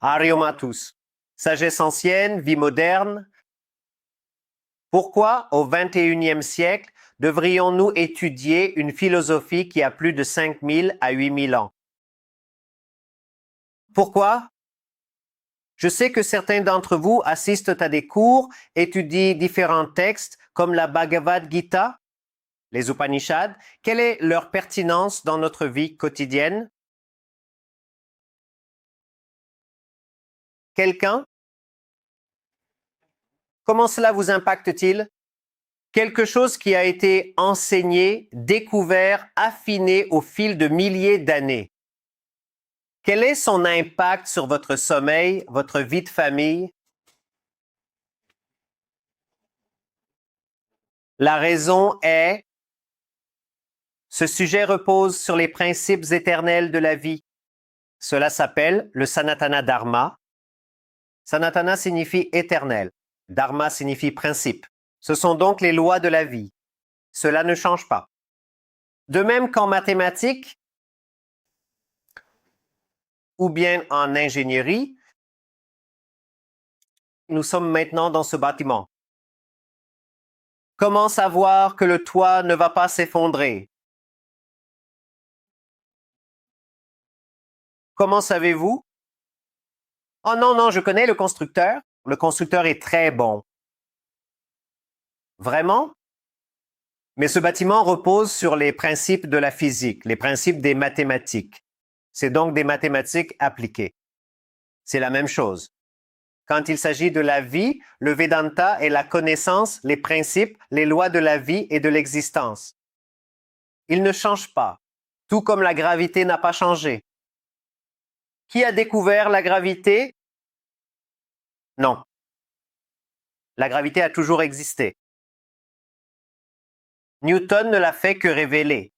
Ariomatus. Sagesse ancienne, vie moderne. Pourquoi, au XXIe siècle, devrions-nous étudier une philosophie qui a plus de 5000 à 8000 ans? Pourquoi? Je sais que certains d'entre vous assistent à des cours, étudient différents textes comme la Bhagavad Gita, les Upanishads. Quelle est leur pertinence dans notre vie quotidienne? Quelqu'un? Comment cela vous impacte-t-il? Quelque chose qui a été enseigné, découvert, affiné au fil de milliers d'années. Quel est son impact sur votre sommeil, votre vie de famille? La raison est, ce sujet repose sur les principes éternels de la vie. Cela s'appelle le Sanatana Dharma. Sanatana signifie éternel. Dharma signifie principe. Ce sont donc les lois de la vie. Cela ne change pas. De même qu'en mathématiques ou bien en ingénierie, nous sommes maintenant dans ce bâtiment. Comment savoir que le toit ne va pas s'effondrer? Comment savez-vous? Oh non, non, je connais le constructeur. Le constructeur est très bon. Vraiment? Mais ce bâtiment repose sur les principes de la physique, les principes des mathématiques. C'est donc des mathématiques appliquées. C'est la même chose. Quand il s'agit de la vie, le Vedanta est la connaissance, les principes, les lois de la vie et de l'existence. Ils ne changent pas, tout comme la gravité n'a pas changé. Qui a découvert la gravité? Non. La gravité a toujours existé. Newton ne l'a fait que révéler.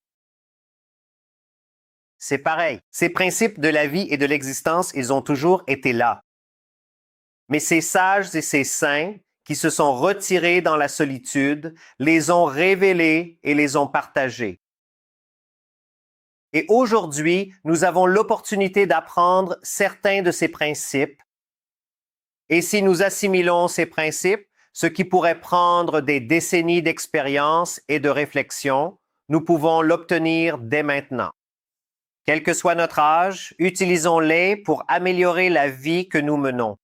C'est pareil. Ces principes de la vie et de l'existence, ils ont toujours été là. Mais ces sages et ces saints qui se sont retirés dans la solitude, les ont révélés et les ont partagés. Et aujourd'hui, nous avons l'opportunité d'apprendre certains de ces principes. Et si nous assimilons ces principes, ce qui pourrait prendre des décennies d'expérience et de réflexion, nous pouvons l'obtenir dès maintenant. Quel que soit notre âge, utilisons-les pour améliorer la vie que nous menons.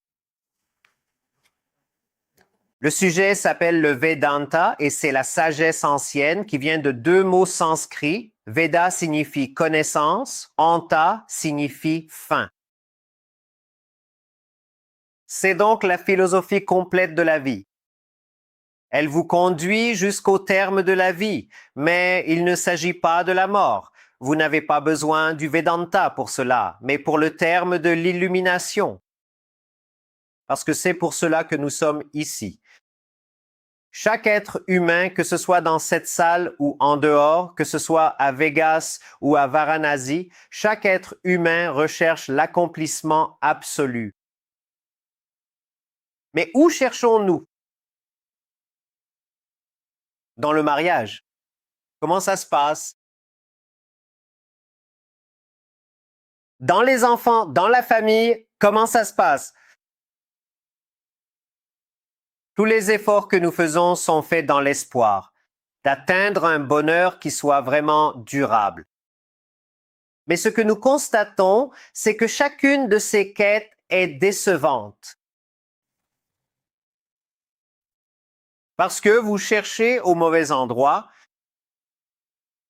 Le sujet s'appelle le Vedanta et c'est la sagesse ancienne qui vient de deux mots sanscrits. Veda signifie connaissance, anta signifie fin. C'est donc la philosophie complète de la vie. Elle vous conduit jusqu'au terme de la vie, mais il ne s'agit pas de la mort. Vous n'avez pas besoin du Vedanta pour cela, mais pour le terme de l'illumination. Parce que c'est pour cela que nous sommes ici. Chaque être humain, que ce soit dans cette salle ou en dehors, que ce soit à Vegas ou à Varanasi, chaque être humain recherche l'accomplissement absolu. Mais où cherchons-nous? Dans le mariage. Comment ça se passe? Dans les enfants, dans la famille, comment ça se passe? Tous les efforts que nous faisons sont faits dans l'espoir d'atteindre un bonheur qui soit vraiment durable. Mais ce que nous constatons, c'est que chacune de ces quêtes est décevante. Parce que vous cherchez au mauvais endroit,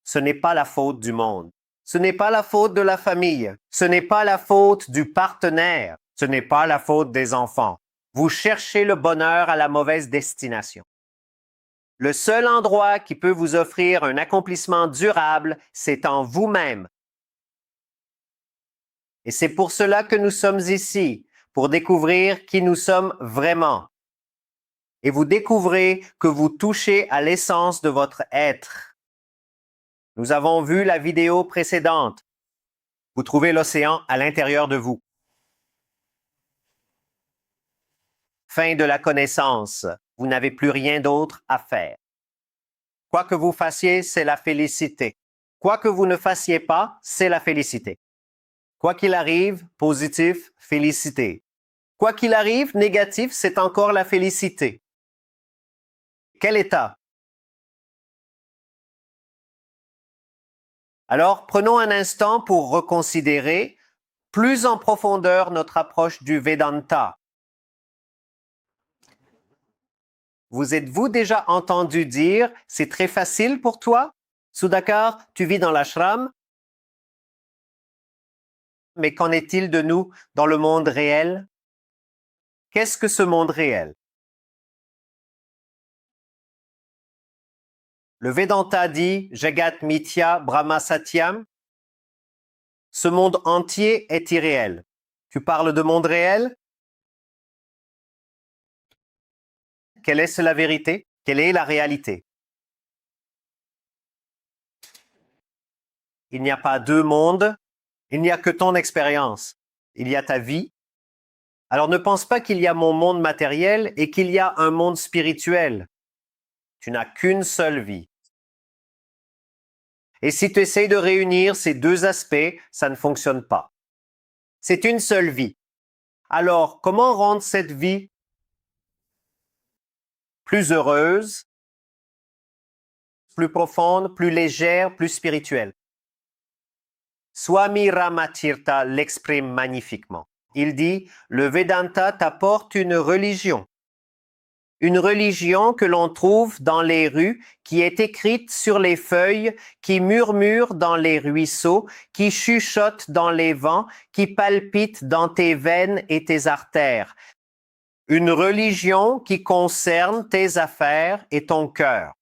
ce n'est pas la faute du monde. Ce n'est pas la faute de la famille. Ce n'est pas la faute du partenaire. Ce n'est pas la faute des enfants. Vous cherchez le bonheur à la mauvaise destination. Le seul endroit qui peut vous offrir un accomplissement durable, c'est en vous-même. Et c'est pour cela que nous sommes ici, pour découvrir qui nous sommes vraiment. Et vous découvrez que vous touchez à l'essence de votre être. Nous avons vu la vidéo précédente. Vous trouvez l'océan à l'intérieur de vous. Fin de la connaissance. Vous n'avez plus rien d'autre à faire. Quoi que vous fassiez, c'est la félicité. Quoi que vous ne fassiez pas, c'est la félicité. Quoi qu'il arrive, positif, félicité. Quoi qu'il arrive, négatif, c'est encore la félicité. Quel état? Alors, prenons un instant pour reconsidérer plus en profondeur notre approche du Vedanta. Vous êtes-vous déjà entendu dire « c'est très facile pour toi » Sudhakar, tu vis dans l'ashram, mais qu'en est-il de nous dans le monde réel? Qu'est-ce que ce monde réel? Le Vedanta dit Jagat Mithya Brahma Satyam. Ce monde entier est irréel. Tu parles de monde réel? Quelle est la vérité? Quelle est la réalité? Il n'y a pas deux mondes, il n'y a que ton expérience. Il y a ta vie. Alors ne pense pas qu'il y a mon monde matériel et qu'il y a un monde spirituel. Tu n'as qu'une seule vie. Et si tu essayes de réunir ces deux aspects, ça ne fonctionne pas. C'est une seule vie. Alors, comment rendre cette vie plus heureuse, plus profonde, plus légère, plus spirituelle? Swami Ramatirtha l'exprime magnifiquement. Il dit, le Vedanta t'apporte une religion que l'on trouve dans les rues, qui est écrite sur les feuilles, qui murmure dans les ruisseaux, qui chuchote dans les vents, qui palpite dans tes veines et tes artères. Une religion qui concerne tes affaires et ton cœur.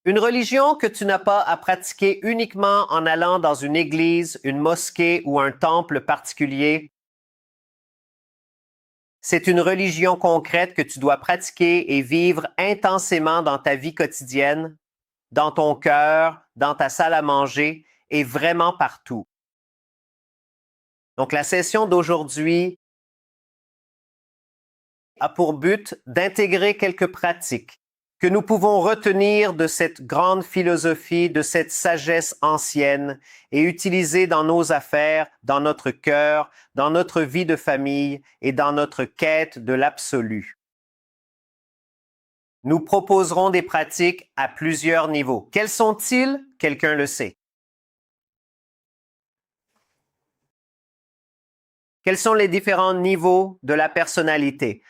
Une religion que tu n'as pas à pratiquer uniquement en allant dans une église, une mosquée ou un temple particulier. C'est une religion concrète que tu dois pratiquer et vivre intensément dans ta vie quotidienne, dans ton cœur, dans ta salle à manger et vraiment partout. Donc la session d'aujourd'hui a pour but d'intégrer quelques pratiques que nous pouvons retenir de cette grande philosophie, de cette sagesse ancienne et utiliser dans nos affaires, dans notre cœur, dans notre vie de famille et dans notre quête de l'absolu. Nous proposerons des pratiques à plusieurs niveaux. Quels sont-ils? Quelqu'un le sait. Quels sont les différents niveaux de la personnalité?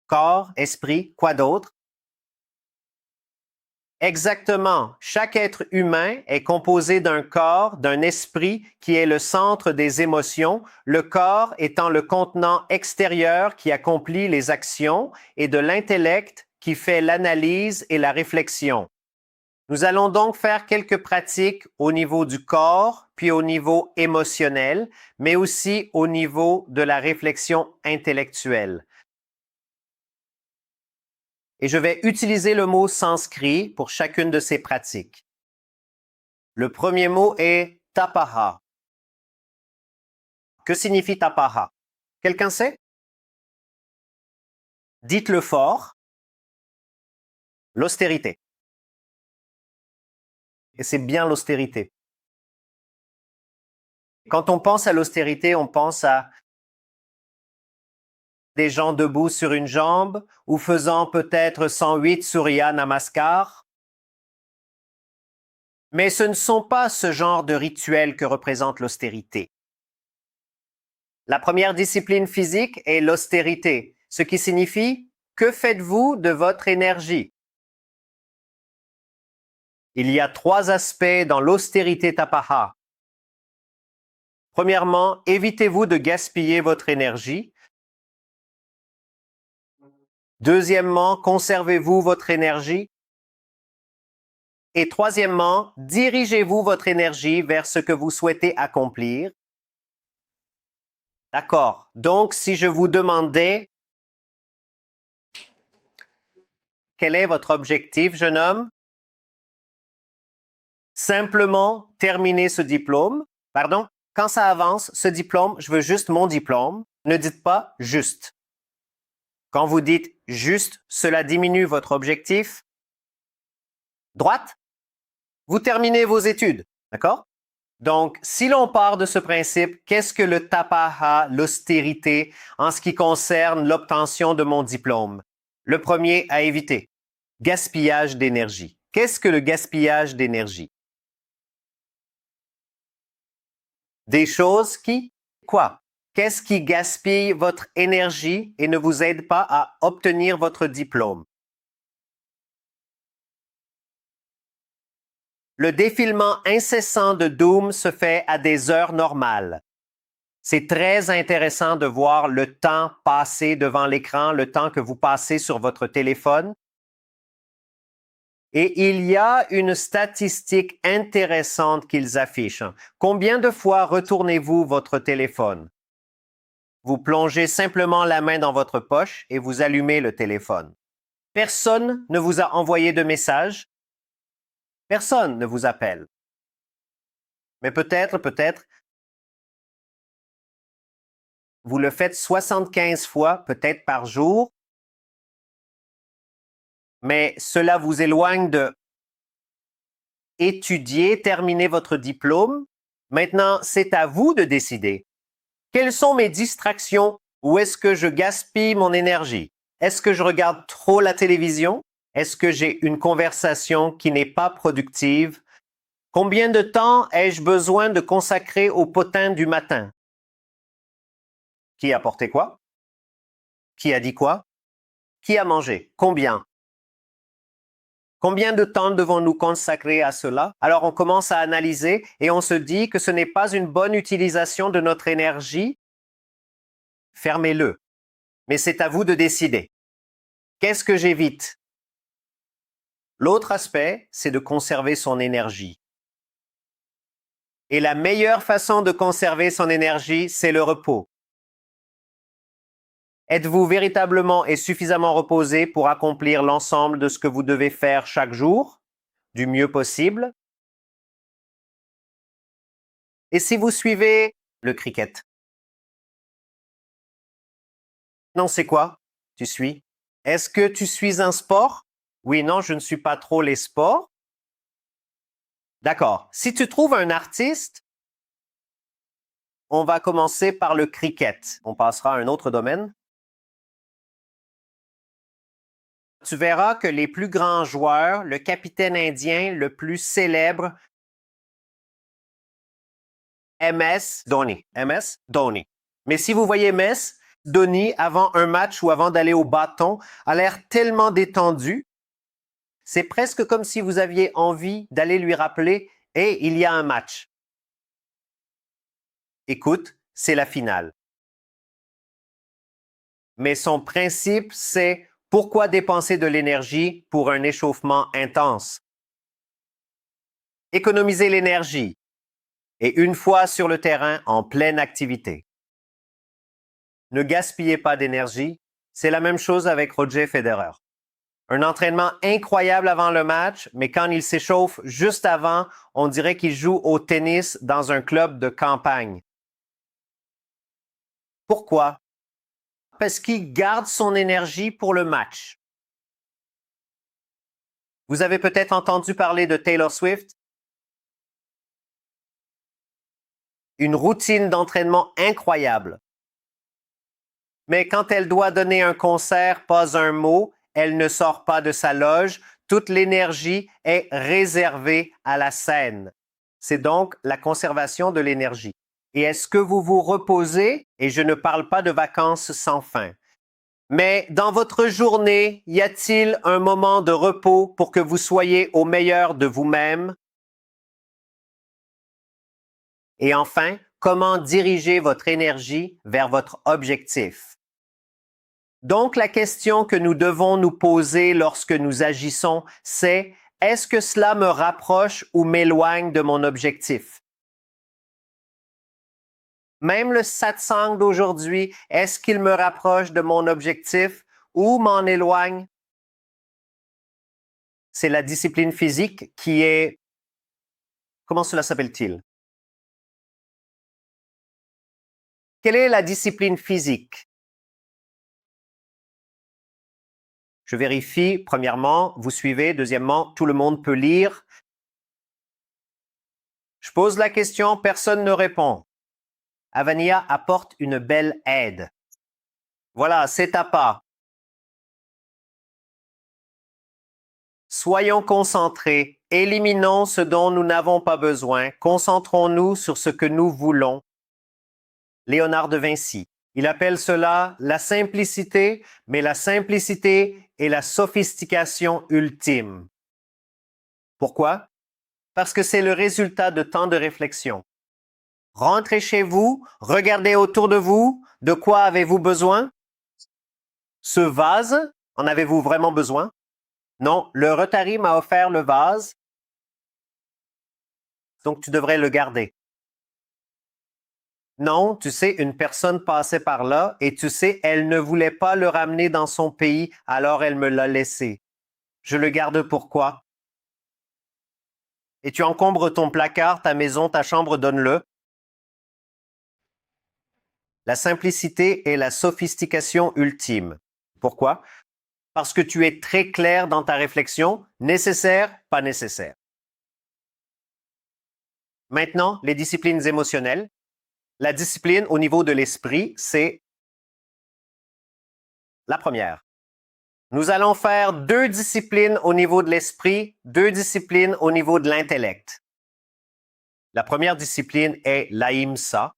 Corps, esprit, quoi d'autre? Exactement. Chaque être humain est composé d'un corps, d'un esprit qui est le centre des émotions, le corps étant le contenant extérieur qui accomplit les actions et de l'intellect qui fait l'analyse et la réflexion. Nous allons donc faire quelques pratiques au niveau du corps, puis au niveau émotionnel, mais aussi au niveau de la réflexion intellectuelle. Et je vais utiliser le mot sanskrit pour chacune de ces pratiques. Le premier mot est tapaha. Que signifie tapaha? Quelqu'un sait? Dites-le fort. L'austérité. Et c'est bien l'austérité. Quand on pense à l'austérité, on pense à des gens debout sur une jambe ou faisant peut-être 108 Surya Namaskar. Mais ce ne sont pas ce genre de rituels que représente l'austérité. La première discipline physique est l'austérité, ce qui signifie « que faites-vous de votre énergie ?» Il y a 3 aspects dans l'austérité tapaha. Premièrement, évitez-vous de gaspiller votre énergie. Deuxièmement, conservez-vous votre énergie. Et troisièmement, dirigez-vous votre énergie vers ce que vous souhaitez accomplir. D'accord. Donc, si je vous demandais quel est votre objectif, jeune homme? Simplement terminer ce diplôme. Pardon? Quand ça avance, ce diplôme, je veux juste mon diplôme. Ne dites pas juste. Quand vous dites juste, cela diminue votre objectif. Droite? vous terminez vos études, d'accord? Donc, si l'on part de ce principe, qu'est-ce que le tapaha, l'austérité, en ce qui concerne l'obtention de mon diplôme? Le premier à éviter, gaspillage d'énergie. Qu'est-ce que le gaspillage d'énergie? Des choses qui, quoi? Qu'est-ce qui gaspille votre énergie et ne vous aide pas à obtenir votre diplôme? Le défilement incessant de Doom se fait à des heures normales. C'est très intéressant de voir le temps passé devant l'écran, le temps que vous passez sur votre téléphone. Et il y a une statistique intéressante qu'ils affichent. Combien de fois retournez-vous votre téléphone? Vous plongez simplement la main dans votre poche et vous allumez le téléphone. Personne ne vous a envoyé de message. Personne ne vous appelle. Mais peut-être, vous le faites 75 fois, peut-être par jour, mais cela vous éloigne de étudier, terminer votre diplôme. Maintenant, c'est à vous de décider. Quelles sont mes distractions? Où est-ce que je gaspille mon énergie? Est-ce que je regarde trop la télévision? Est-ce que j'ai une conversation qui n'est pas productive? Combien de temps ai-je besoin de consacrer au potin du matin? Qui a porté quoi? Qui a dit quoi? Qui a mangé? Combien? Combien de temps devons-nous consacrer à cela? Alors on commence à analyser et on se dit que ce n'est pas une bonne utilisation de notre énergie. Fermez-le. Mais c'est à vous de décider. Qu'est-ce que j'évite? L'autre aspect, c'est de conserver son énergie. Et la meilleure façon de conserver son énergie, c'est le repos. Êtes-vous véritablement et suffisamment reposé pour accomplir l'ensemble de ce que vous devez faire chaque jour, du mieux possible? Et si vous suivez le cricket? Non, c'est quoi? Tu suis? Est-ce que tu suis un sport? Oui, non, je ne suis pas trop les sports. D'accord. Si tu trouves un artiste, on va commencer par le cricket. On passera à un autre domaine. Tu verras que les plus grands joueurs, le capitaine indien le plus célèbre, MS Dhoni. MS Dhoni. Mais si vous voyez MS Dhoni avant un match ou avant d'aller au bâton, a l'air tellement détendu, c'est presque comme si vous aviez envie d'aller lui rappeler « Hey, il y a un match. Écoute, c'est la finale. » Mais son principe, c'est pourquoi dépenser de l'énergie pour un échauffement intense? Économiser l'énergie et une fois sur le terrain en pleine activité. Ne gaspillez pas d'énergie. C'est la même chose avec Roger Federer. Un entraînement incroyable avant le match, mais quand il s'échauffe juste avant, on dirait qu'il joue au tennis dans un club de campagne. Pourquoi? Parce qu'il garde son énergie pour le match. Vous avez peut-être entendu parler de Taylor Swift. Une routine d'entraînement incroyable. Mais quand elle doit donner un concert, pas un mot, elle ne sort pas de sa loge. Toute l'énergie est réservée à la scène. C'est donc la conservation de l'énergie. Et est-ce que vous vous reposez? Et je ne parle pas de vacances sans fin. Mais dans votre journée, y a-t-il un moment de repos pour que vous soyez au meilleur de vous-même? Et enfin, comment diriger votre énergie vers votre objectif? Donc, la question que nous devons nous poser lorsque nous agissons, c'est est-ce que cela me rapproche ou m'éloigne de mon objectif? Même le satsang d'aujourd'hui, est-ce qu'il me rapproche de mon objectif ou m'en éloigne? C'est la discipline physique qui est... Comment cela s'appelle-t-il? Quelle est la discipline physique? Je vérifie, premièrement, vous suivez. Deuxièmement, tout le monde peut lire. Je pose la question, personne ne répond. Avania apporte une belle aide. Voilà, c'est à pas. Soyons concentrés, éliminons ce dont nous n'avons pas besoin, concentrons-nous sur ce que nous voulons. Léonard de Vinci. Il appelle cela la simplicité, mais la simplicité est la sophistication ultime. Pourquoi? Parce que c'est le résultat de tant de réflexion. Rentrez chez vous, regardez autour de vous, de quoi avez-vous besoin? Ce vase, en avez-vous vraiment besoin? Non, le Rotary m'a offert le vase, donc tu devrais le garder. Non, tu sais, une personne passait par là et tu sais, elle ne voulait pas le ramener dans son pays, alors elle me l'a laissé. Je le garde pourquoi? Et tu encombres ton placard, ta maison, ta chambre, donne-le. La simplicité est la sophistication ultime. Pourquoi? Parce que tu es très clair dans ta réflexion, nécessaire, pas nécessaire. Maintenant, les disciplines émotionnelles. La discipline au niveau de l'esprit, c'est la première. Nous allons faire 2 disciplines au niveau de l'esprit, 2 disciplines au niveau de l'intellect. La première discipline est l'ahimsa.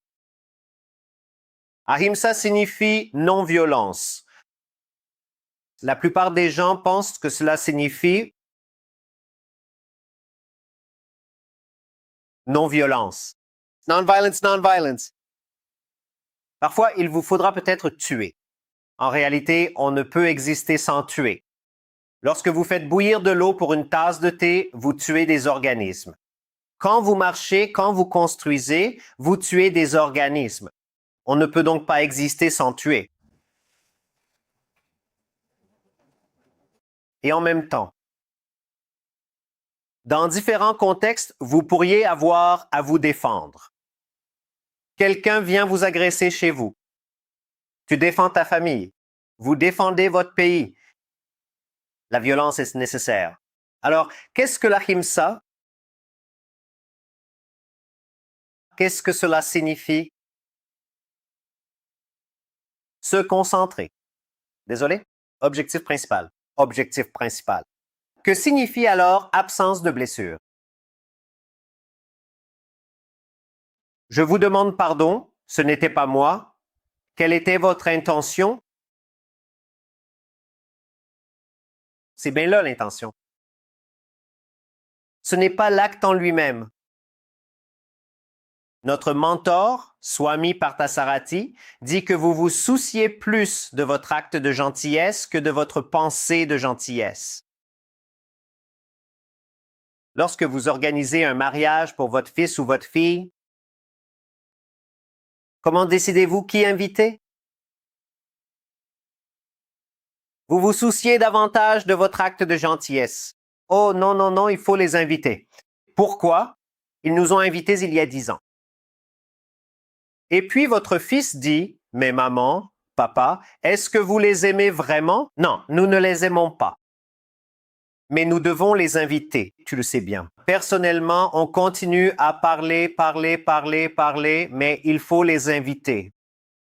Ahimsa signifie non-violence. La plupart des gens pensent que cela signifie non-violence. Non-violence, non-violence. Parfois, il vous faudra peut-être tuer. En réalité, on ne peut exister sans tuer. Lorsque vous faites bouillir de l'eau pour une tasse de thé, vous tuez des organismes. Quand vous marchez, quand vous construisez, vous tuez des organismes. On ne peut donc pas exister sans tuer. Et en même temps, dans différents contextes, vous pourriez avoir à vous défendre. Quelqu'un vient vous agresser chez vous. Tu défends ta famille. Vous défendez votre pays. La violence est nécessaire. Alors, qu'est-ce que l'ahimsa? Qu'est-ce que cela signifie? Se concentrer. Désolé? Objectif principal. Objectif principal. Que signifie alors absence de blessure? Je vous demande pardon, ce n'était pas moi. Quelle était votre intention? C'est bien là l'intention. Ce n'est pas l'acte en lui-même. Notre mentor, Swami Parthasarathi, dit que vous vous souciez plus de votre acte de gentillesse que de votre pensée de gentillesse. Lorsque vous organisez un mariage pour votre fils ou votre fille, comment décidez-vous qui inviter? Vous vous souciez davantage de votre acte de gentillesse. Oh non, non, non, il faut les inviter. Pourquoi? Ils nous ont invités il y a 10 ans. Et puis votre fils dit, mais maman, papa, est-ce que vous les aimez vraiment? Non, nous ne les aimons pas. Mais nous devons les inviter, tu le sais bien. Personnellement, on continue à parler, mais il faut les inviter.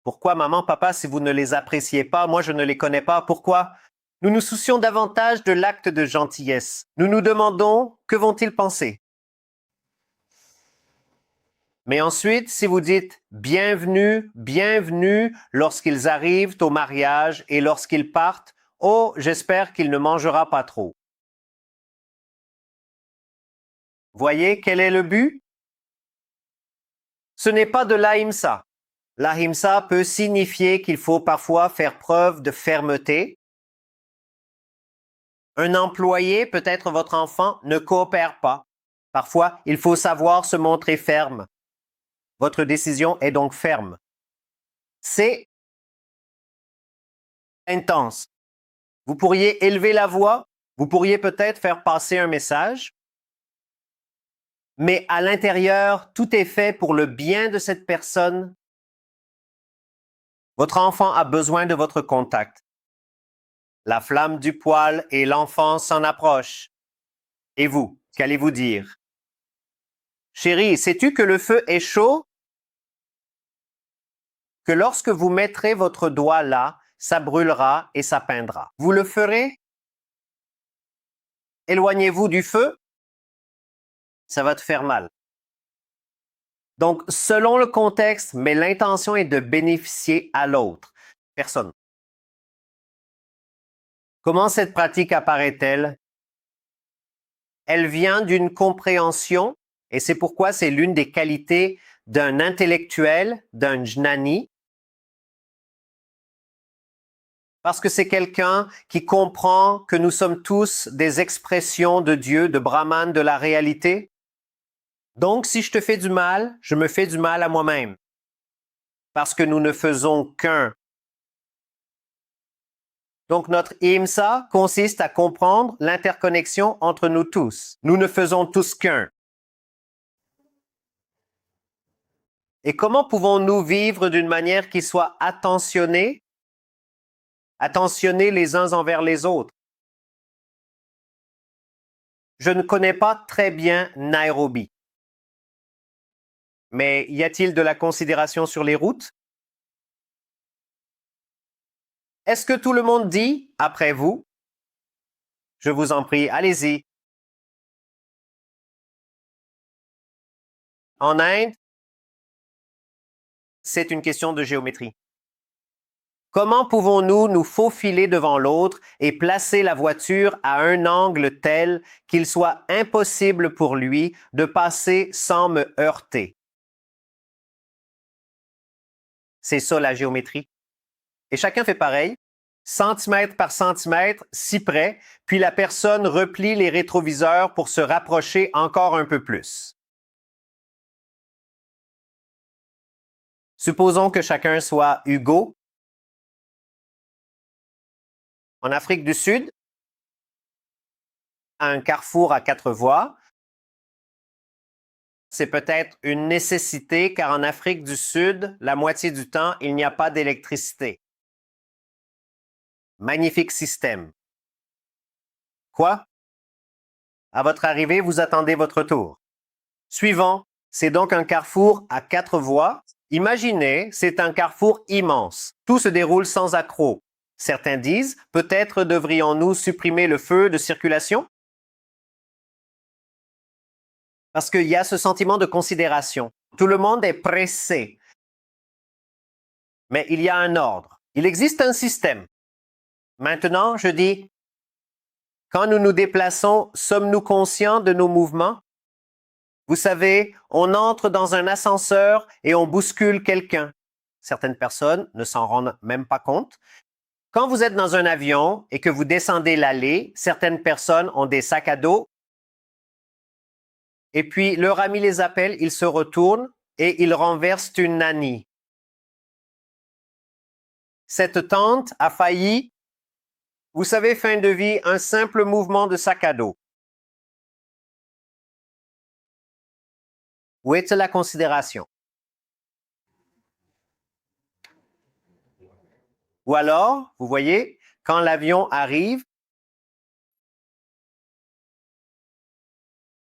Pourquoi, maman, papa, si vous ne les appréciez pas, moi je ne les connais pas, pourquoi? Nous nous soucions davantage de l'acte de gentillesse. Nous nous demandons, que vont-ils penser? Mais ensuite, si vous dites bienvenue, bienvenue lorsqu'ils arrivent au mariage et lorsqu'ils partent, oh, j'espère qu'il ne mangera pas trop. Voyez quel est le but? Ce n'est pas de l'ahimsa. L'ahimsa peut signifier qu'il faut parfois faire preuve de fermeté. Un employé, peut-être votre enfant, ne coopère pas. Parfois, il faut savoir se montrer ferme. Votre décision est donc ferme. C'est intense. Vous pourriez élever la voix, vous pourriez peut-être faire passer un message, mais à l'intérieur, tout est fait pour le bien de cette personne. Votre enfant a besoin de votre contact. La flamme du poêle et l'enfant s'en approchent. Et vous, qu'allez-vous dire? Chérie, sais-tu que le feu est chaud? Que lorsque vous mettrez votre doigt là, ça brûlera et ça peindra. Vous le ferez? Éloignez-vous du feu, ça va te faire mal. Donc, selon le contexte, mais l'intention est de bénéficier à l'autre. Personne. Comment cette pratique apparaît-elle? Elle vient d'une compréhension, et c'est pourquoi c'est l'une des qualités d'un intellectuel, d'un jnani, parce que c'est quelqu'un qui comprend que nous sommes tous des expressions de Dieu, de Brahman, de la réalité. Donc, si je te fais du mal, je me fais du mal à moi-même, parce que nous ne faisons qu'un. Donc, notre IMSA consiste à comprendre l'interconnexion entre nous tous. Nous ne faisons tous qu'un. Et comment pouvons-nous vivre d'une manière qui soit attentionnée les uns envers les autres? Je ne connais pas très bien Nairobi. Mais y a-t-il de la considération sur les routes? Est-ce que tout le monde dit, après vous? Je vous en prie, allez-y. En Inde, c'est une question de géométrie. Comment pouvons-nous nous faufiler devant l'autre et placer la voiture à un angle tel qu'il soit impossible pour lui de passer sans me heurter? C'est ça la géométrie. Et chacun fait pareil, centimètre par centimètre, si près, puis la personne replie les rétroviseurs pour se rapprocher encore un peu plus. Supposons que chacun soit Hugo. En Afrique du Sud, à un carrefour à 4 voies, c'est peut-être une nécessité car en Afrique du Sud, la moitié du temps, il n'y a pas d'électricité. Magnifique système. Quoi? À votre arrivée, vous attendez votre tour. Suivant, c'est donc un carrefour à 4 voies. Imaginez, c'est un carrefour immense. Tout se déroule sans accroc. Certains disent, peut-être devrions-nous supprimer le feu de circulation? Parce qu'il y a ce sentiment de considération. Tout le monde est pressé. Mais il y a un ordre. Il existe un système. Maintenant, je dis, quand nous nous déplaçons, sommes-nous conscients de nos mouvements? Vous savez, on entre dans un ascenseur et on bouscule quelqu'un. Certaines personnes ne s'en rendent même pas compte. Quand vous êtes dans un avion et que vous descendez l'allée, certaines personnes ont des sacs à dos. Et puis, leur ami les appelle, ils se retournent et ils renversent une nanny. Cette tante a failli, vous savez, fin de vie, un simple mouvement de sac à dos. Où est la considération? Ou alors, vous voyez, quand l'avion arrive,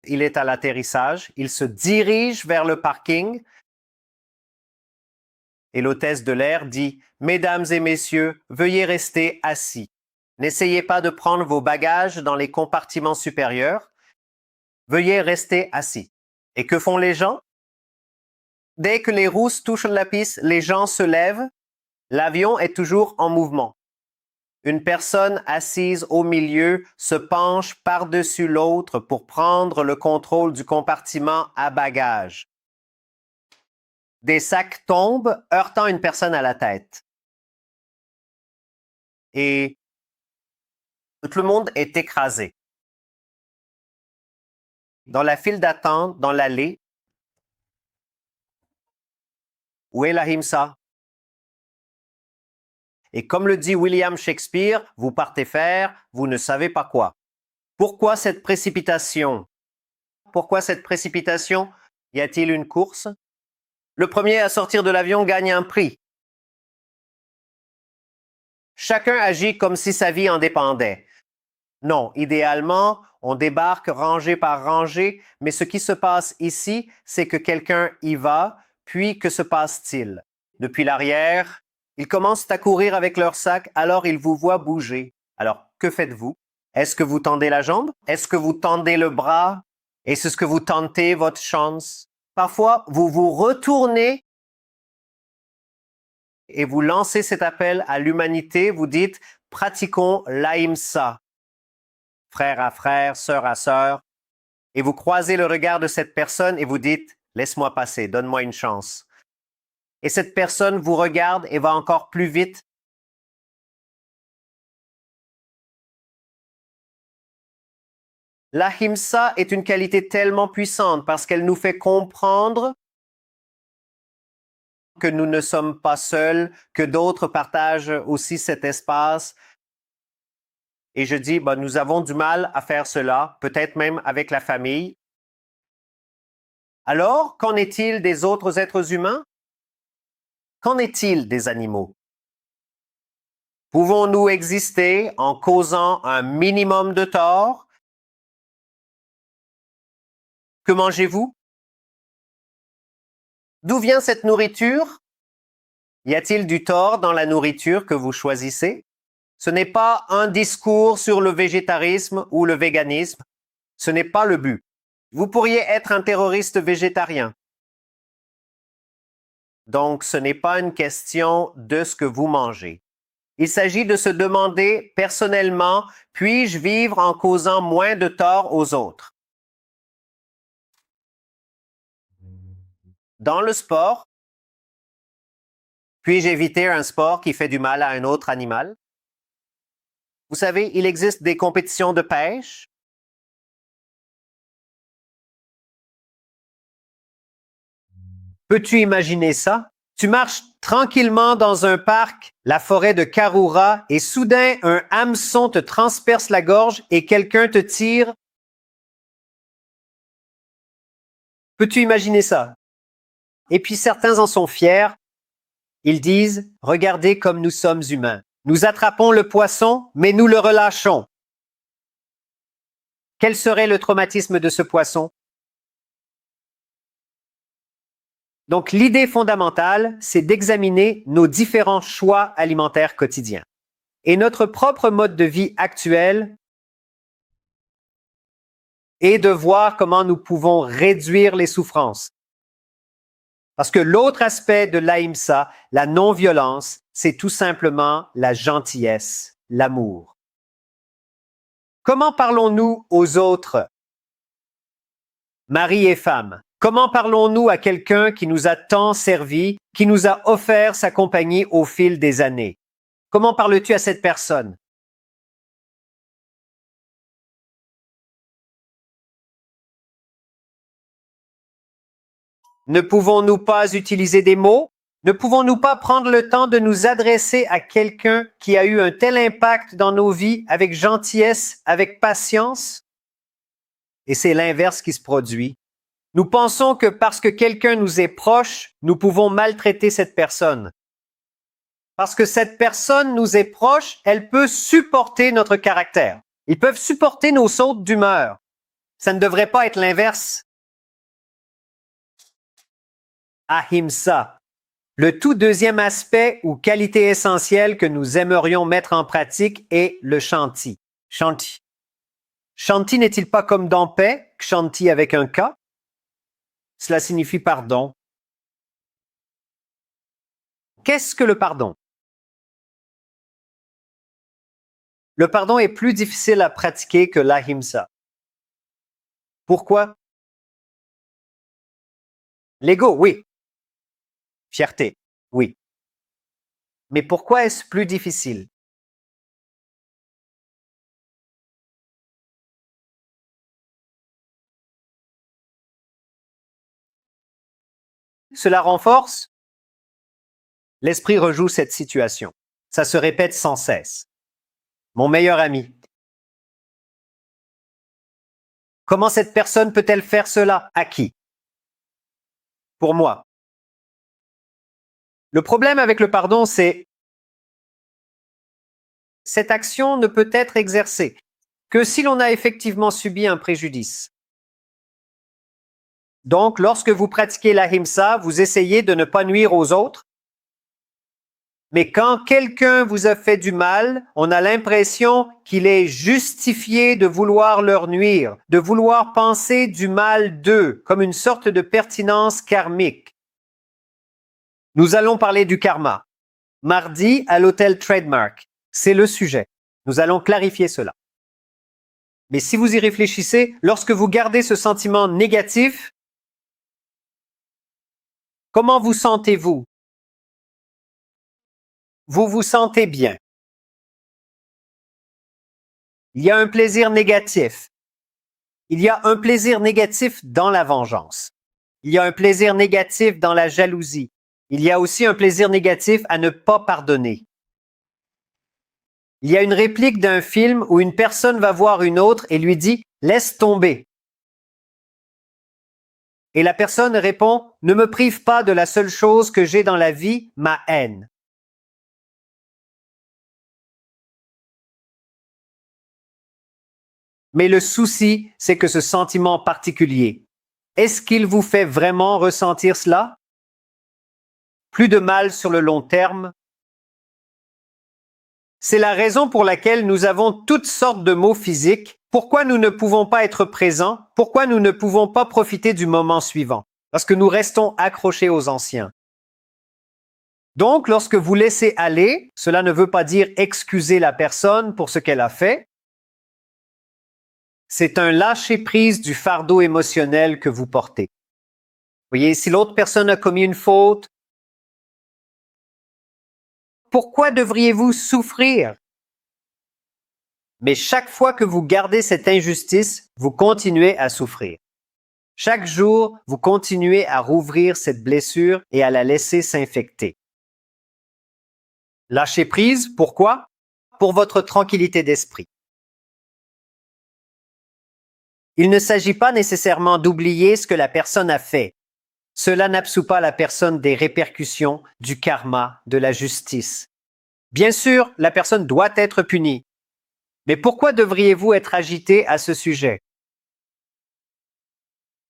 il est à l'atterrissage, il se dirige vers le parking et l'hôtesse de l'air dit « Mesdames et messieurs, veuillez rester assis. N'essayez pas de prendre vos bagages dans les compartiments supérieurs. Veuillez rester assis. » Et que font les gens? Dès que les rousses touchent la piste, les gens se lèvent. L'avion est toujours en mouvement. Une personne assise au milieu se penche par-dessus l'autre pour prendre le contrôle du compartiment à bagages. Des sacs tombent, heurtant une personne à la tête. Et tout le monde est écrasé. Dans la file d'attente, dans l'allée, où est l'ahimsa? Et comme le dit William Shakespeare, vous partez faire, vous ne savez pas quoi. Pourquoi cette précipitation? Pourquoi cette précipitation? Y a-t-il une course? Le premier à sortir de l'avion gagne un prix. Chacun agit comme si sa vie en dépendait. Non, idéalement, on débarque rangée par rangée, mais ce qui se passe ici, c'est que quelqu'un y va, puis que se passe-t-il? Depuis l'arrière, ils commencent à courir avec leur sac, alors ils vous voient bouger. Alors, que faites-vous? Est-ce que vous tendez la jambe? Est-ce que vous tendez le bras? Est-ce que vous tentez votre chance? Parfois, vous vous retournez et vous lancez cet appel à l'humanité, vous dites, pratiquons l'ahimsa, frère à frère, sœur à sœur, et vous croisez le regard de cette personne et vous dites, laisse-moi passer, donne-moi une chance. Et cette personne vous regarde et va encore plus vite. L'ahimsa est une qualité tellement puissante parce qu'elle nous fait comprendre que nous ne sommes pas seuls, que d'autres partagent aussi cet espace. Et je dis, nous avons du mal à faire cela, peut-être même avec la famille. Alors, qu'en est-il des autres êtres humains? Qu'en est-il des animaux? Pouvons-nous exister en causant un minimum de tort? Que mangez-vous? D'où vient cette nourriture? Y a-t-il du tort dans la nourriture que vous choisissez? Ce n'est pas un discours sur le végétarisme ou le véganisme. Ce n'est pas le but. Vous pourriez être un terroriste végétarien. Donc, ce n'est pas une question de ce que vous mangez. Il s'agit de se demander personnellement, puis-je vivre en causant moins de tort aux autres? Dans le sport, puis-je éviter un sport qui fait du mal à un autre animal? Vous savez, il existe des compétitions de pêche. Peux-tu imaginer ça? Tu marches tranquillement dans un parc, la forêt de Karura, et soudain un hameçon te transperce la gorge et quelqu'un te tire. Peux-tu imaginer ça? Et puis certains en sont fiers. Ils disent, regardez comme nous sommes humains. Nous attrapons le poisson, mais nous le relâchons. Quel serait le traumatisme de ce poisson? Donc, l'idée fondamentale, c'est d'examiner nos différents choix alimentaires quotidiens. Et notre propre mode de vie actuel est de voir comment nous pouvons réduire les souffrances. Parce que l'autre aspect de l'ahimsa, la non-violence, c'est tout simplement la gentillesse, l'amour. Comment parlons-nous aux autres? Mari et femme. Comment parlons-nous à quelqu'un qui nous a tant servi, qui nous a offert sa compagnie au fil des années? Comment parles-tu à cette personne? Ne pouvons-nous pas utiliser des mots? Ne pouvons-nous pas prendre le temps de nous adresser à quelqu'un qui a eu un tel impact dans nos vies avec gentillesse, avec patience? Et c'est l'inverse qui se produit. Nous pensons que parce que quelqu'un nous est proche, nous pouvons maltraiter cette personne. Parce que cette personne nous est proche, elle peut supporter notre caractère. Ils peuvent supporter nos sautes d'humeur. Ça ne devrait pas être l'inverse. Ahimsa. Le tout deuxième aspect ou qualité essentielle que nous aimerions mettre en pratique est le shanti. Shanti. Shanti n'est-il pas comme dans paix, shanti avec un K? Cela signifie pardon. Qu'est-ce que le pardon? Le pardon est plus difficile à pratiquer que l'ahimsa. Pourquoi? L'ego, oui. Fierté, oui. Mais pourquoi est-ce plus difficile? Cela renforce? L'esprit rejoue cette situation. Ça se répète sans cesse. Mon meilleur ami. Comment cette personne peut-elle faire cela? À qui? Pour moi. Le problème avec le pardon, c'est cette action ne peut être exercée. que si l'on a effectivement subi un préjudice. Donc, lorsque vous pratiquez l'ahimsa, vous essayez de ne pas nuire aux autres. Mais quand quelqu'un vous a fait du mal, on a l'impression qu'il est justifié de vouloir leur nuire, de vouloir penser du mal d'eux, comme une sorte de pertinence karmique. Nous allons parler du karma. Mardi, à l'hôtel Trademark. C'est le sujet. Nous allons clarifier cela. Mais si vous y réfléchissez, lorsque vous gardez ce sentiment négatif, comment vous sentez-vous? Vous vous sentez bien. Il y a un plaisir négatif. Il y a un plaisir négatif dans la vengeance. Il y a un plaisir négatif dans la jalousie. Il y a aussi un plaisir négatif à ne pas pardonner. Il y a une réplique d'un film où une personne va voir une autre et lui dit « Laisse tomber ». Et la personne répond « Ne me prive pas de la seule chose que j'ai dans la vie, ma haine ». Mais le souci, c'est que ce sentiment particulier, est-ce qu'il vous fait vraiment ressentir cela? Plus de mal sur le long terme? C'est la raison pour laquelle nous avons toutes sortes de maux physiques. Pourquoi nous ne pouvons pas être présents? Pourquoi nous ne pouvons pas profiter du moment suivant? Parce que nous restons accrochés aux anciens. Donc, lorsque vous laissez aller, cela ne veut pas dire excuser la personne pour ce qu'elle a fait. C'est un lâcher-prise du fardeau émotionnel que vous portez. Vous voyez, si l'autre personne a commis une faute, pourquoi devriez-vous souffrir? Mais chaque fois que vous gardez cette injustice, vous continuez à souffrir. Chaque jour, vous continuez à rouvrir cette blessure et à la laisser s'infecter. Lâchez prise, pourquoi? Pour votre tranquillité d'esprit. Il ne s'agit pas nécessairement d'oublier ce que la personne a fait. Cela n'absout pas la personne des répercussions, du karma, de la justice. Bien sûr, la personne doit être punie. Mais pourquoi devriez-vous être agité à ce sujet?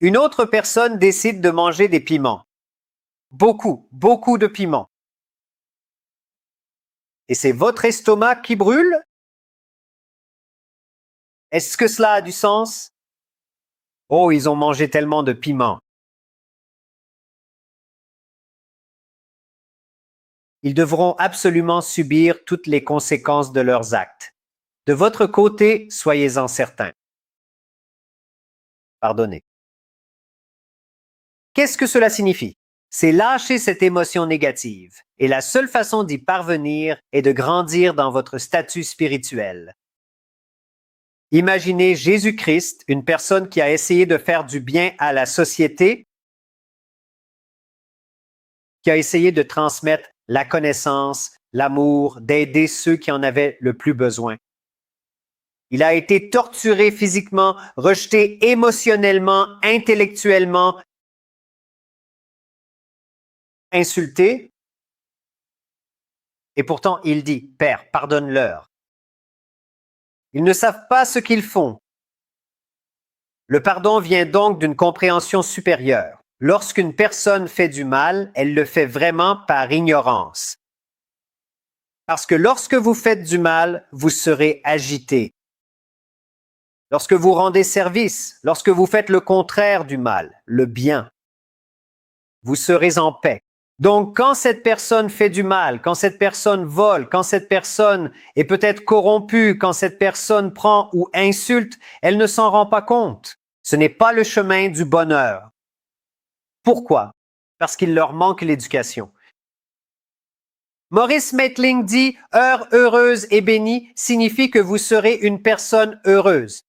Une autre personne décide de manger des piments. Beaucoup de piments. Et c'est votre estomac qui brûle? Est-ce que cela a du sens? Oh, ils ont mangé tellement de piments. Ils devront absolument subir toutes les conséquences de leurs actes. De votre côté, soyez-en certains. Pardonnez. Qu'est-ce que cela signifie? C'est lâcher cette émotion négative. Et la seule façon d'y parvenir est de grandir dans votre statut spirituel. Imaginez Jésus-Christ, une personne qui a essayé de faire du bien à la société, qui a essayé de transmettre la connaissance, l'amour, d'aider ceux qui en avaient le plus besoin. Il a été torturé physiquement, rejeté émotionnellement, intellectuellement, insulté. Et pourtant, il dit, « Père, pardonne-leur. » Ils ne savent pas ce qu'ils font. Le pardon vient donc d'une compréhension supérieure. Lorsqu'une personne fait du mal, elle le fait vraiment par ignorance. Parce que lorsque vous faites du mal, vous serez agité. Lorsque vous rendez service, lorsque vous faites le contraire du mal, le bien, vous serez en paix. Donc, quand cette personne fait du mal, quand cette personne vole, quand cette personne est peut-être corrompue, quand cette personne prend ou insulte, elle ne s'en rend pas compte. Ce n'est pas le chemin du bonheur. Pourquoi? Parce qu'il leur manque l'éducation. Maurice Maitling dit « Heure heureuse et bénie » signifie que vous serez une personne heureuse.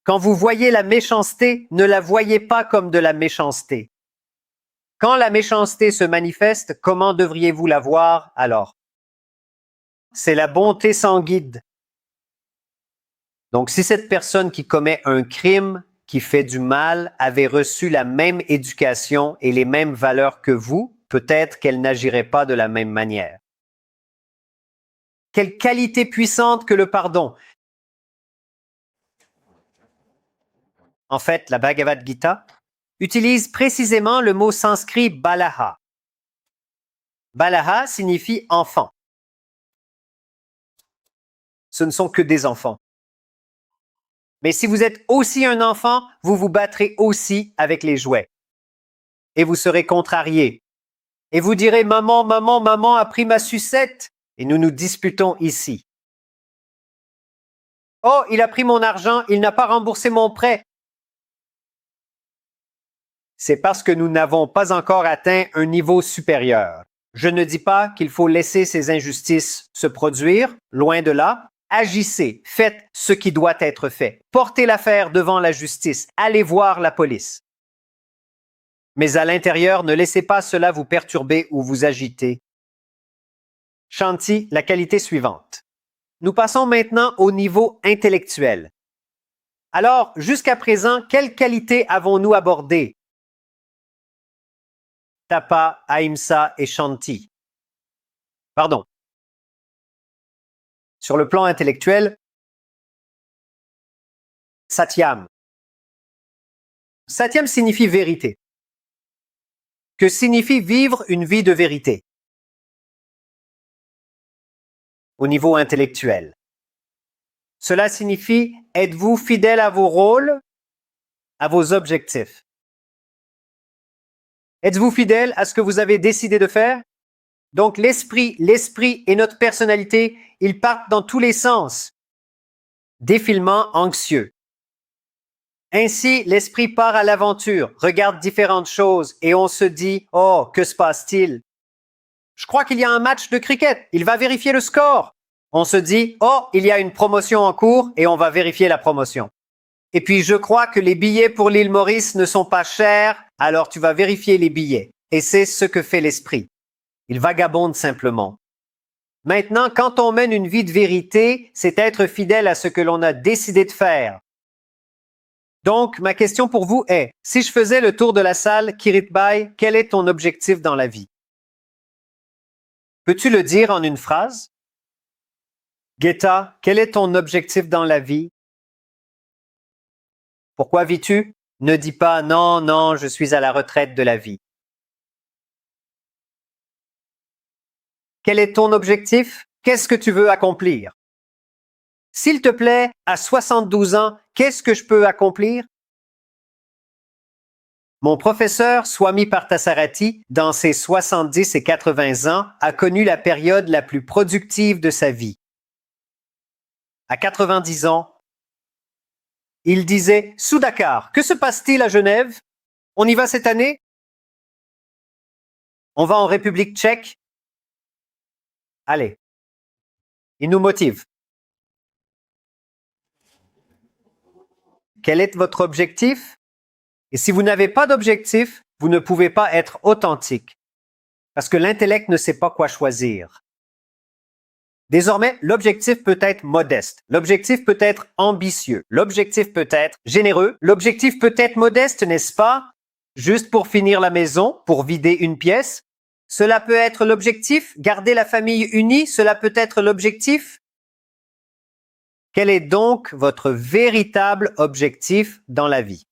Quand vous voyez la méchanceté, ne la voyez pas comme de la méchanceté. Quand la méchanceté se manifeste, comment devriez-vous la voir alors? C'est la bonté sans guide. Donc, si cette personne qui commet un crime, qui fait du mal, avait reçu la même éducation et les mêmes valeurs que vous, peut-être qu'elle n'agirait pas de la même manière. Quelle qualité puissante que le pardon! en fait la Bhagavad Gita, utilise précisément le mot sanskrit balaha. Balaha signifie enfant. Ce ne sont que des enfants. Mais si vous êtes aussi un enfant, vous vous battrez aussi avec les jouets. Et vous serez contrarié. Et vous direz, maman, maman, maman a pris ma sucette. Et nous nous disputons ici. Oh, il a pris mon argent, il n'a pas remboursé mon prêt. C'est parce que nous n'avons pas encore atteint un niveau supérieur. Je ne dis pas qu'il faut laisser ces injustices se produire, loin de là. Agissez, faites ce qui doit être fait. Portez l'affaire devant la justice, allez voir la police. Mais à l'intérieur, ne laissez pas cela vous perturber ou vous agiter. Shanti, la qualité suivante. Nous passons maintenant au niveau intellectuel. Alors, jusqu'à présent, quelles qualités avons-nous abordées? Tapa, Ahimsa et Shanti. Pardon. Sur le plan intellectuel, Satyam. Satyam signifie vérité. Que signifie vivre une vie de vérité? Au niveau intellectuel. Cela signifie, êtes-vous fidèle à vos rôles, à vos objectifs? Êtes-vous fidèle à ce que vous avez décidé de faire? Donc l'esprit et notre personnalité, ils partent dans tous les sens. Défilement anxieux. Ainsi, l'esprit part à l'aventure, regarde différentes choses et on se dit, oh, que se passe-t-il? Je crois qu'il y a un match de cricket, il va vérifier le score. On se dit, oh, il y a une promotion en cours et on va vérifier la promotion. Et puis, je crois que les billets pour l'île Maurice ne sont pas chers, alors tu vas vérifier les billets. Et c'est ce que fait l'esprit. Il vagabonde simplement. Maintenant, quand on mène une vie de vérité, c'est être fidèle à ce que l'on a décidé de faire. Donc, ma question pour vous est, si je faisais le tour de la salle, Kiritbhai, quel est ton objectif dans la vie? Peux-tu le dire en une phrase? Geta, quel est ton objectif dans la vie? Pourquoi vis-tu? Ne dis pas non, non, je suis à la retraite de la vie. Quel est ton objectif? Qu'est-ce que tu veux accomplir? S'il te plaît, à 72 ans, qu'est-ce que je peux accomplir? Mon professeur, Swami Parthasarathi, dans ses 70 et 80 ans, a connu la période la plus productive de sa vie. À 90 ans, il disait « Sudhakar, que se passe-t-il à Genève? On y va cette année? On va en République tchèque? Allez. » Il nous motive. Quel est votre objectif? Et si vous n'avez pas d'objectif, vous ne pouvez pas être authentique. Parce que l'intellect ne sait pas quoi choisir. Désormais, l'objectif peut être modeste, l'objectif peut être ambitieux, l'objectif peut être généreux, l'objectif peut être modeste, n'est-ce pas? Juste pour finir la maison, pour vider une pièce. Cela peut être l'objectif, garder la famille unie, cela peut être l'objectif. Quel est donc votre véritable objectif dans la vie?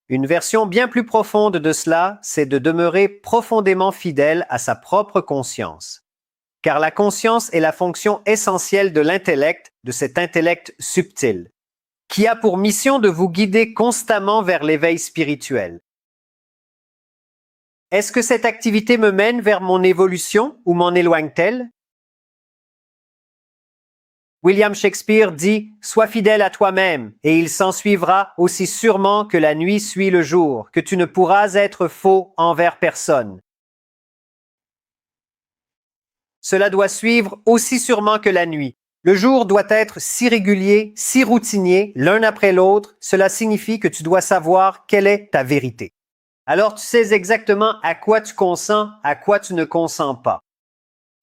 Une version bien plus profonde de cela, c'est de demeurer profondément fidèle à sa propre conscience. Car la conscience est la fonction essentielle de l'intellect, de cet intellect subtil, qui a pour mission de vous guider constamment vers l'éveil spirituel. Est-ce que cette activité me mène vers mon évolution ou m'en éloigne-t-elle? William Shakespeare dit « Sois fidèle à toi-même, et il s'ensuivra aussi sûrement que la nuit suit le jour, que tu ne pourras être faux envers personne. » Cela doit suivre aussi sûrement que la nuit. Le jour doit être si régulier, si routinier, l'un après l'autre. Cela signifie que tu dois savoir quelle est ta vérité. Alors tu sais exactement à quoi tu consens, à quoi tu ne consens pas.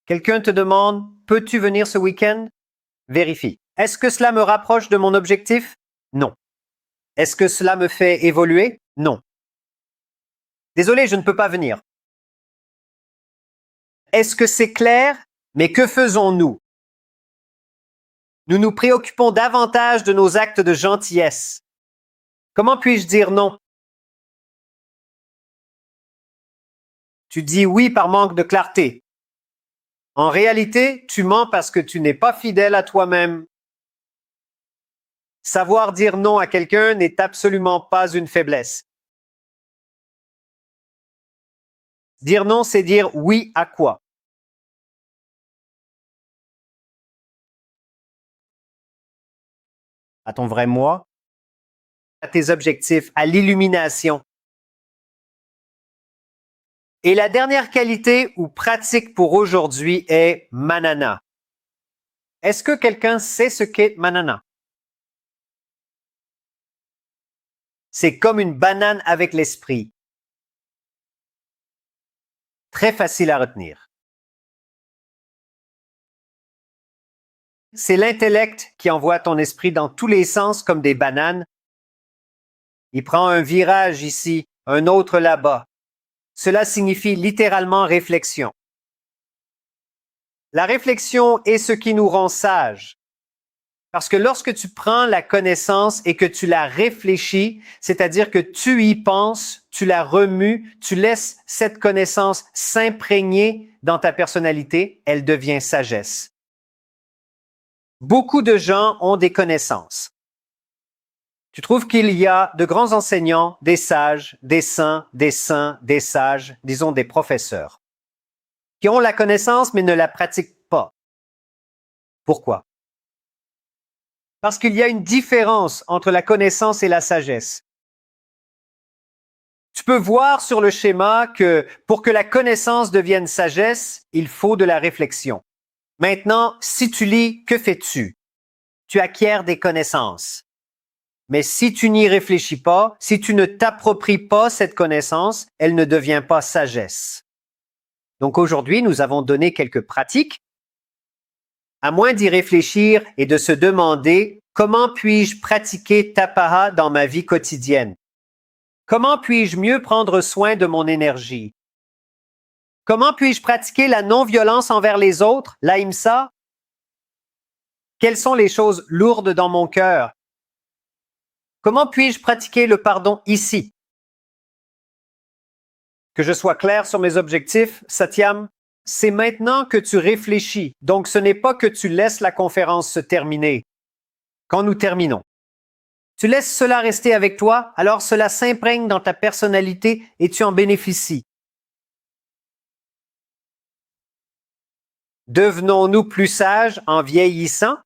Quelqu'un te demande « Peux-tu venir ce week-end » Vérifie. Est-ce que cela me rapproche de mon objectif? Non. Est-ce que cela me fait évoluer? Non. Désolé, je ne peux pas venir. Est-ce que c'est clair? Mais que faisons-nous? Nous nous préoccupons davantage de nos actes de gentillesse. Comment puis-je dire non? Tu dis oui par manque de clarté. En réalité, tu mens parce que tu n'es pas fidèle à toi-même. Savoir dire non à quelqu'un n'est absolument pas une faiblesse. Dire non, c'est dire oui à quoi? À ton vrai moi? À tes objectifs, à l'illumination. Et la dernière qualité ou pratique pour aujourd'hui est manana. Est-ce que quelqu'un sait ce qu'est manana? C'est comme une banane avec l'esprit. Très facile à retenir. C'est l'intellect qui envoie ton esprit dans tous les sens comme des bananes. Il prend un virage ici, un autre là-bas. Cela signifie littéralement réflexion. La réflexion est ce qui nous rend sages. Parce que lorsque tu prends la connaissance et que tu la réfléchis, c'est-à-dire que tu y penses, tu la remues, tu laisses cette connaissance s'imprégner dans ta personnalité, elle devient sagesse. Beaucoup de gens ont des connaissances. Tu trouves qu'il y a de grands enseignants, des sages, des saints, des sages, disons des professeurs, qui ont la connaissance mais ne la pratiquent pas. Pourquoi? Parce qu'il y a une différence entre la connaissance et la sagesse. Tu peux voir sur le schéma que pour que la connaissance devienne sagesse, il faut de la réflexion. Maintenant, si tu lis, que fais-tu? Tu acquiers des connaissances. Mais si tu n'y réfléchis pas, si tu ne t'appropries pas cette connaissance, elle ne devient pas sagesse. Donc aujourd'hui, nous avons donné quelques pratiques. À moins d'y réfléchir et de se demander comment puis-je pratiquer tapaha dans ma vie quotidienne? Comment puis-je mieux prendre soin de mon énergie? Comment puis-je pratiquer la non-violence envers les autres, l'ahimsa? Quelles sont les choses lourdes dans mon cœur? Comment puis-je pratiquer le pardon ici? Que je sois clair sur mes objectifs, Satyam, c'est maintenant que tu réfléchis. Donc, ce n'est pas que tu laisses la conférence se terminer. Quand nous terminons, tu laisses cela rester avec toi, alors cela s'imprègne dans ta personnalité et tu en bénéficies. Devenons-nous plus sages en vieillissant?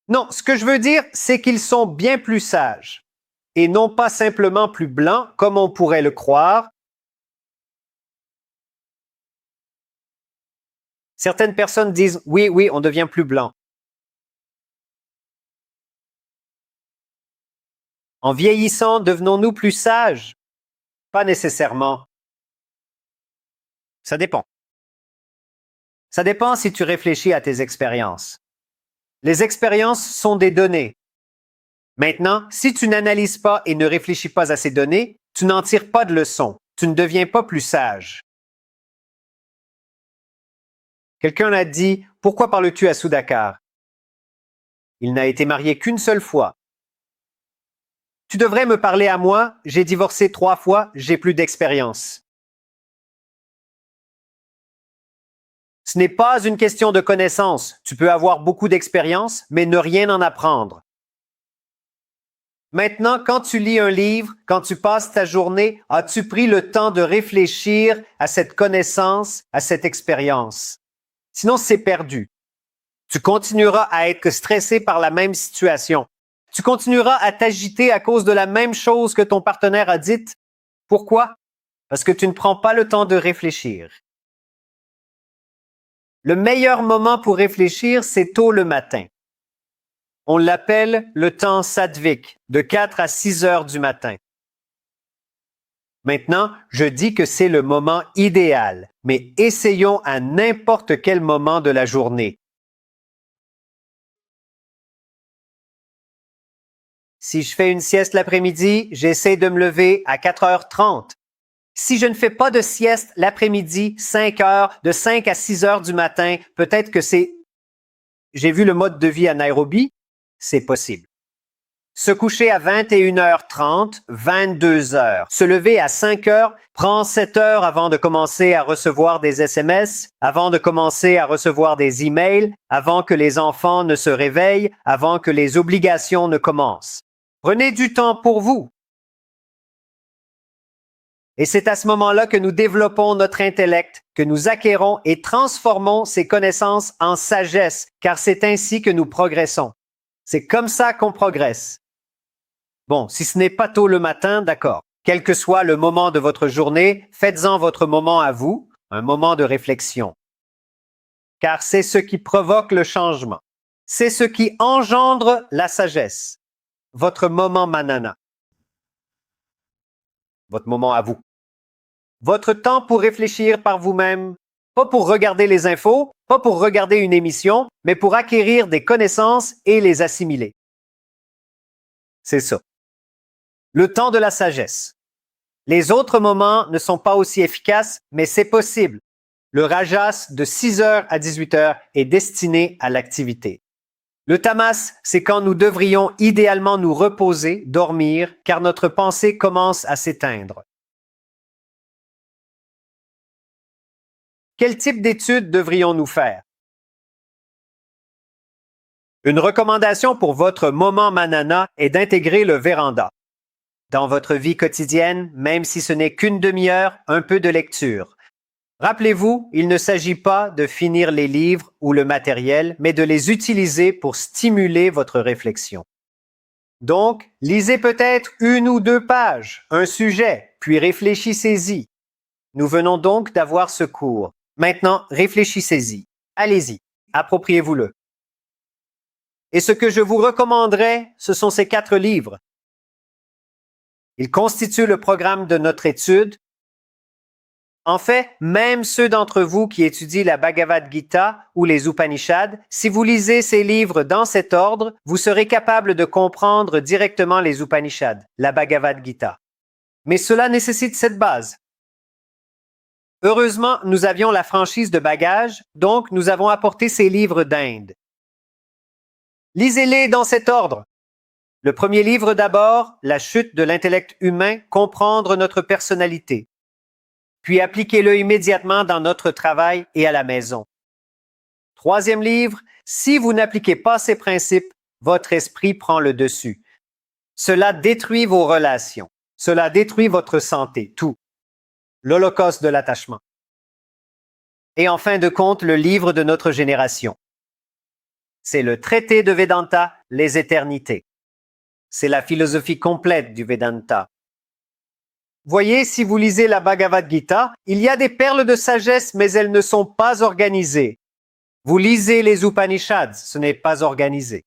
Non, ce que je veux dire, c'est qu'ils sont bien plus sages et non pas simplement plus blancs comme on pourrait le croire. Certaines personnes disent oui, oui, on devient plus blanc. En vieillissant, devenons-nous plus sages? Pas nécessairement. Ça dépend. Ça dépend si tu réfléchis à tes expériences. Les expériences sont des données. Maintenant, si tu n'analyses pas et ne réfléchis pas à ces données, tu n'en tires pas de leçons. Tu ne deviens pas plus sage. Quelqu'un a dit « Pourquoi parles-tu à Sudhakar ?» Il n'a été marié qu'une seule fois. Tu devrais me parler à moi, j'ai divorcé 3 fois, j'ai plus d'expérience. Ce n'est pas une question de connaissance. Tu peux avoir beaucoup d'expérience, mais ne rien en apprendre. Maintenant, quand tu lis un livre, quand tu passes ta journée, as-tu pris le temps de réfléchir à cette connaissance, à cette expérience? Sinon, c'est perdu. Tu continueras à être stressé par la même situation. Tu continueras à t'agiter à cause de la même chose que ton partenaire a dite. Pourquoi? Parce que tu ne prends pas le temps de réfléchir. Le meilleur moment pour réfléchir, c'est tôt le matin. On l'appelle le temps sattvik, de 4 à 6 heures du matin. Maintenant, je dis que c'est le moment idéal, mais essayons à n'importe quel moment de la journée. Si je fais une sieste l'après-midi, j'essaie de me lever à 4h30. Si je ne fais pas de sieste l'après-midi, 5 heures, de 5 à 6 heures du matin, peut-être que c'est j'ai vu le mode de vie à Nairobi, c'est possible. Se coucher à 21h30, 22h. Se lever à 5h, prend 7 heures avant de commencer à recevoir des SMS, avant de commencer à recevoir des emails, avant que les enfants ne se réveillent, avant que les obligations ne commencent. Prenez du temps pour vous. Et c'est à ce moment-là que nous développons notre intellect, que nous acquérons et transformons ces connaissances en sagesse, car c'est ainsi que nous progressons. C'est comme ça qu'on progresse. Bon, si ce n'est pas tôt le matin, d'accord. Quel que soit le moment de votre journée, faites-en votre moment à vous, un moment de réflexion. Car c'est ce qui provoque le changement. C'est ce qui engendre la sagesse. Votre moment manana. Votre moment à vous. Votre temps pour réfléchir par vous-même, pas pour regarder les infos, pas pour regarder une émission, mais pour acquérir des connaissances et les assimiler. C'est ça. Le temps de la sagesse. Les autres moments ne sont pas aussi efficaces, mais c'est possible. Le rajas de 6h à 18h est destiné à l'activité. Le tamas, c'est quand nous devrions idéalement nous reposer, dormir, car notre pensée commence à s'éteindre. Quel type d'études devrions-nous faire? Une recommandation pour votre moment manana est d'intégrer le véranda. Dans votre vie quotidienne, même si ce n'est qu'une demi-heure, un peu de lecture. Rappelez-vous, il ne s'agit pas de finir les livres ou le matériel, mais de les utiliser pour stimuler votre réflexion. Donc, lisez peut-être 1 ou 2 pages, un sujet, puis réfléchissez-y. Nous venons donc d'avoir ce cours. Maintenant, réfléchissez-y. Allez-y, appropriez-vous-le. Et ce que je vous recommanderais, ce sont ces 4 livres. Ils constituent le programme de notre étude. En fait, même ceux d'entre vous qui étudient la Bhagavad Gita ou les Upanishads, si vous lisez ces livres dans cet ordre, vous serez capable de comprendre directement les Upanishads, la Bhagavad Gita. Mais cela nécessite cette base. Heureusement, nous avions la franchise de bagages, donc nous avons apporté ces livres d'Inde. Lisez-les dans cet ordre. Le premier livre d'abord, La chute de l'intellect humain, comprendre notre personnalité. Puis appliquez-le immédiatement dans notre travail et à la maison. Troisième livre, si vous n'appliquez pas ces principes, votre esprit prend le dessus. Cela détruit vos relations. Cela détruit votre santé, tout. L'holocauste de l'attachement. Et en fin de compte, le livre de notre génération. C'est le traité de Vedanta, les éternités. C'est la philosophie complète du Vedanta. Voyez, si vous lisez la Bhagavad Gita, il y a des perles de sagesse, mais elles ne sont pas organisées. Vous lisez les Upanishads, ce n'est pas organisé.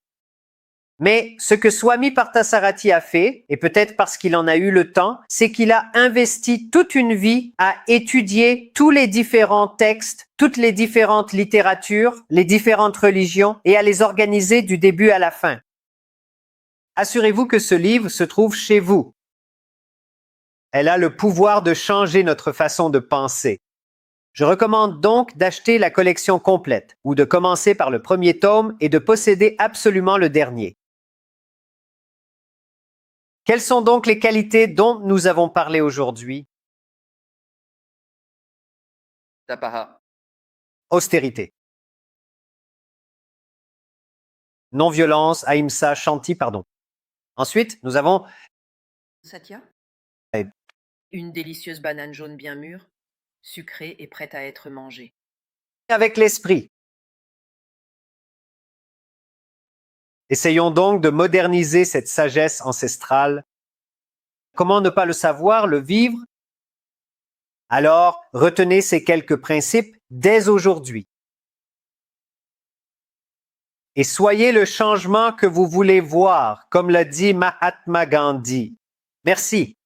Mais ce que Swami Parthasarathi a fait, et peut-être parce qu'il en a eu le temps, c'est qu'il a investi toute une vie à étudier tous les différents textes, toutes les différentes littératures, les différentes religions, et à les organiser du début à la fin. Assurez-vous que ce livre se trouve chez vous. Elle a le pouvoir de changer notre façon de penser. Je recommande donc d'acheter la collection complète, ou de commencer par le premier tome et de posséder absolument le dernier. Quelles sont donc les qualités dont nous avons parlé aujourd'hui? Tapaha. Austérité. Non-violence, ahimsa, shanti, pardon. Ensuite, nous avons Satya. Eh. Une délicieuse banane jaune bien mûre, sucrée et prête à être mangée. avec l'esprit. Essayons donc de moderniser cette sagesse ancestrale. Comment ne pas le savoir, le vivre? Alors, retenez ces quelques principes dès aujourd'hui. Et soyez le changement que vous voulez voir, comme l'a dit Mahatma Gandhi. Merci.